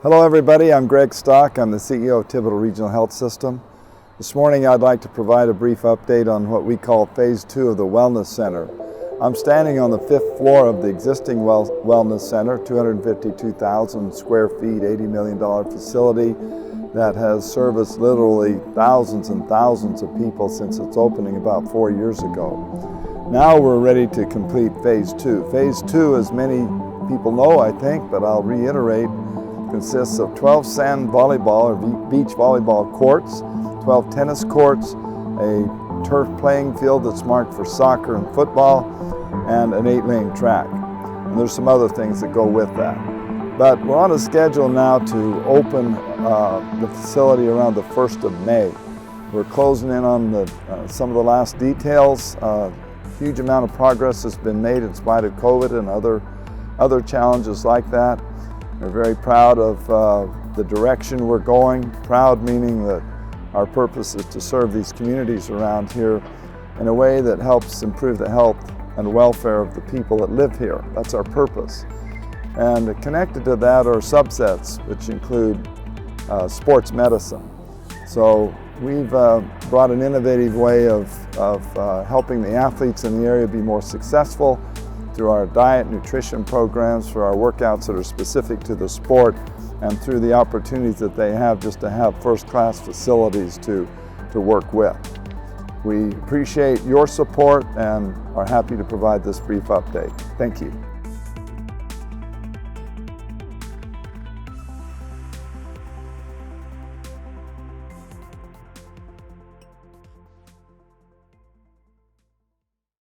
Hello everybody, I'm Greg Stock. I'm the CEO of Thibodaux Regional Health System. This morning I'd like to provide a brief update on what we call Phase 2 of the Wellness Center. I'm standing on the 5th floor of the existing Wellness Center, 252,000 square feet, $80 million facility that has serviced literally thousands and thousands of people since its opening about 4 years ago. Now we're ready to complete Phase 2. Phase 2, as many people know, I think, but I'll reiterate, consists of 12 sand volleyball or beach volleyball courts, 12 tennis courts, a turf playing field that's marked for soccer and football, and an 8-lane track. And there's some other things that go with that. But we're on a schedule now to open the facility around the 1st of May. We're closing in on some of the last details. Huge amount of progress has been made in spite of COVID and other challenges like that. We're very proud of the direction we're going. Proud meaning that our purpose is to serve these communities around here in a way that helps improve the health and welfare of the people that live here. That's our purpose. And connected to that are subsets, which include sports medicine. So we've brought an innovative way of helping the athletes in the area be more successful through our diet, nutrition programs, for our workouts that are specific to the sport, and through the opportunities that they have just to have first-class facilities to work with. We appreciate your support and are happy to provide this brief update. Thank you.